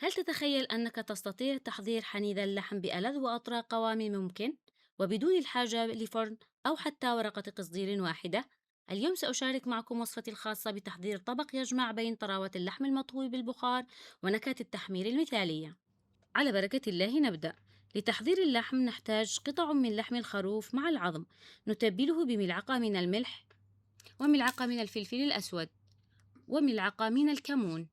هل تتخيل أنك تستطيع تحضير حنيذ اللحم بألذ وأطرى قوام ممكن وبدون الحاجة لفرن أو حتى ورقة تصدير واحدة؟ اليوم سأشارك معكم وصفتي الخاصة بتحضير طبق يجمع بين طراوة اللحم المطهو بالبخار ونكهة التحمير المثالية. على بركة الله نبدأ. لتحضير اللحم نحتاج قطع من لحم الخروف مع العظم، نتبله بملعقة من الملح وملعقة من الفلفل الأسود وملعقة من الكمون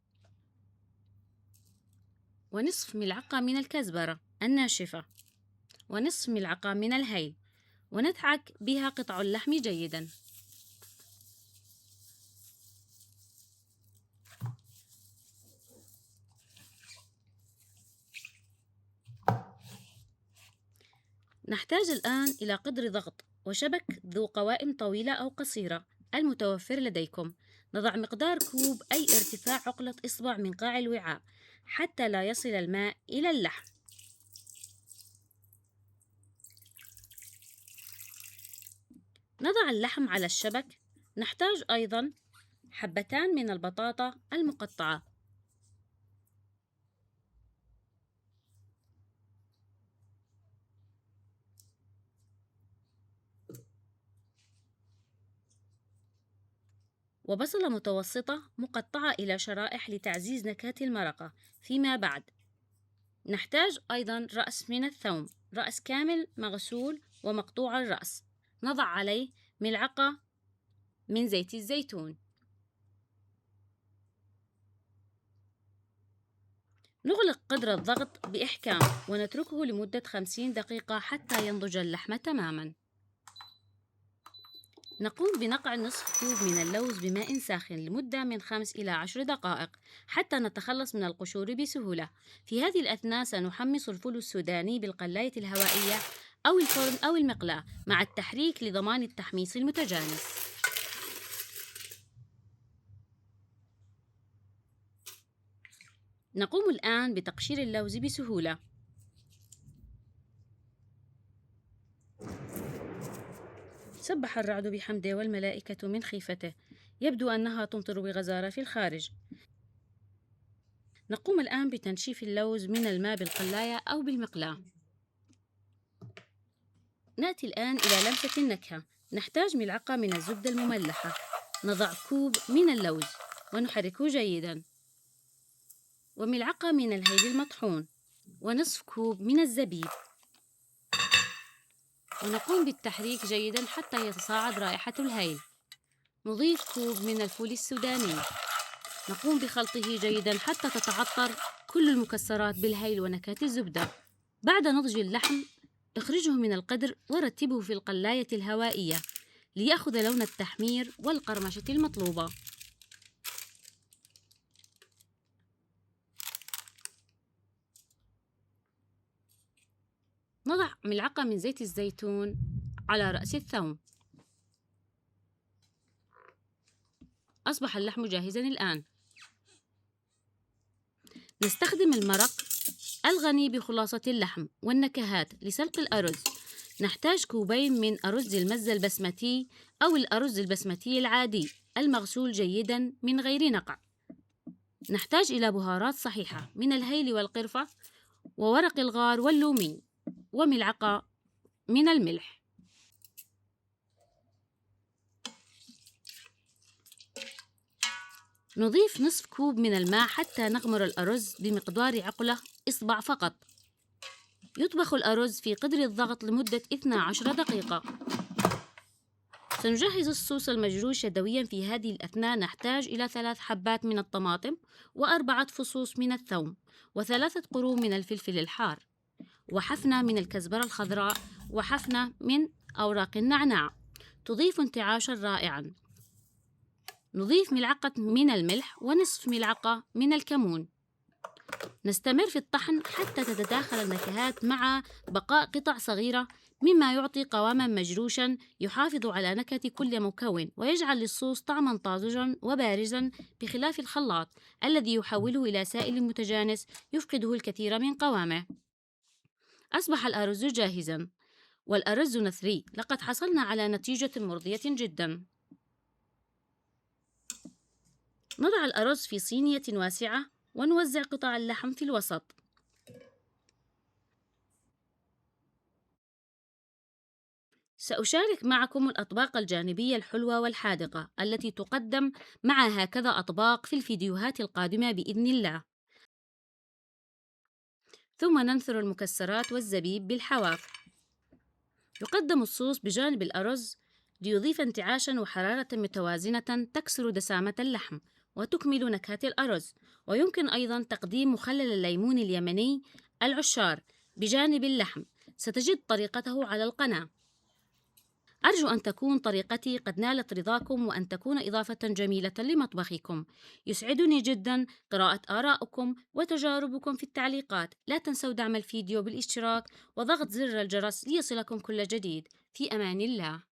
ونصف ملعقة من الكزبرة الناشفة ونصف ملعقة من الهيل، وندعك بها قطع اللحم جيدا. نحتاج الآن إلى قدر ضغط وشبك ذو قوائم طويلة أو قصيرة المتوفر لديكم. نضع مقدار كوب أي ارتفاع عقلة إصبع من قاع الوعاء حتى لا يصل الماء إلى اللحم. نضع اللحم على الشبك. نحتاج أيضا حبتان من البطاطا المقطعة، وبصلة متوسطة مقطعة إلى شرائح لتعزيز نكهة المرقة فيما بعد. نحتاج أيضا رأس من الثوم، رأس كامل مغسول ومقطوع الرأس. نضع عليه ملعقة من زيت الزيتون. نغلق قدر الضغط بإحكام ونتركه لمدة 50 دقيقة حتى ينضج اللحم تماما. نقوم بنقع نصف كوب من اللوز بماء ساخن لمدة من 5 إلى 10 دقائق حتى نتخلص من القشور بسهولة. في هذه الأثناء سنحمص الفول السوداني بالقلاية الهوائية أو الفرن أو المقلاة مع التحريك لضمان التحميص المتجانس. نقوم الآن بتقشير اللوز بسهولة. سبح الرعد بحمده والملائكة من خيفته، يبدو أنها تمطر بغزارة في الخارج. نقوم الآن بتنشيف اللوز من الماء بالقلاية أو بالمقلاة. نأتي الآن إلى لمسة النكهة. نحتاج ملعقة من الزبدة المملحة. نضع كوب من اللوز ونحركه جيدا، وملعقة من الهيل المطحون، ونصف كوب من الزبيب، ونقوم بالتحريك جيدا حتى يتصاعد رائحة الهيل. نضيف كوب من الفول السوداني. نقوم بخلطه جيدا حتى تتعطر كل المكسرات بالهيل ونكهة الزبدة. بعد نضج اللحم اخرجه من القدر ورتبه في القلاية الهوائية ليأخذ لون التحمير والقرمشة المطلوبة. نضع ملعقة من زيت الزيتون على رأس الثوم. أصبح اللحم جاهزا الآن. نستخدم المرق الغني بخلاصة اللحم والنكهات لسلق الأرز. نحتاج كوبين من أرز المزة البسمتي أو الأرز البسمتي العادي المغسول جيدا من غير نقع. نحتاج إلى بهارات صحيحة من الهيل والقرفة وورق الغار واللومي وملعقة من الملح. نضيف نصف كوب من الماء حتى نغمر الأرز بمقدار عقلة إصبع فقط. يطبخ الأرز في قدر الضغط لمدة 12 دقيقة. سنجهز الصوص المجروش يدويا. في هذه الأثناء نحتاج إلى 3 حبات من الطماطم و4 فصوص من الثوم و3 قرون من الفلفل الحار وحفنة من الكزبرة الخضراء وحفنة من أوراق النعناع تضيف انتعاشا رائعا. نضيف ملعقة من الملح ونصف ملعقة من الكمون. نستمر في الطحن حتى تتداخل النكهات مع بقاء قطع صغيرة مما يعطي قواما مجروشا يحافظ على نكهة كل مكون ويجعل للصوص طعما طازجا وبارزا، بخلاف الخلاط الذي يحوله إلى سائل متجانس يفقده الكثير من قوامه. أصبح الأرز جاهزا، والأرز نثري. لقد حصلنا على نتيجة مرضية جدا. نضع الأرز في صينية واسعة ونوزع قطع اللحم في الوسط. سأشارك معكم الأطباق الجانبية الحلوة والحادقة التي تقدم مع هكذا أطباق في الفيديوهات القادمة بإذن الله. ثم ننثر المكسرات والزبيب بالحواف. يقدم الصوص بجانب الأرز ليضيف انتعاشا وحرارة متوازنة تكسر دسامة اللحم وتكمل نكهة الأرز. ويمكن أيضا تقديم مخلل الليمون اليمني العشار بجانب اللحم. ستجد طريقته على القناة. أرجو أن تكون طريقتي قد نالت رضاكم وأن تكون إضافة جميلة لمطبخكم. يسعدني جدا قراءة آرائكم وتجاربكم في التعليقات. لا تنسوا دعم الفيديو بالاشتراك وضغط زر الجرس ليصلكم كل جديد. في أمان الله.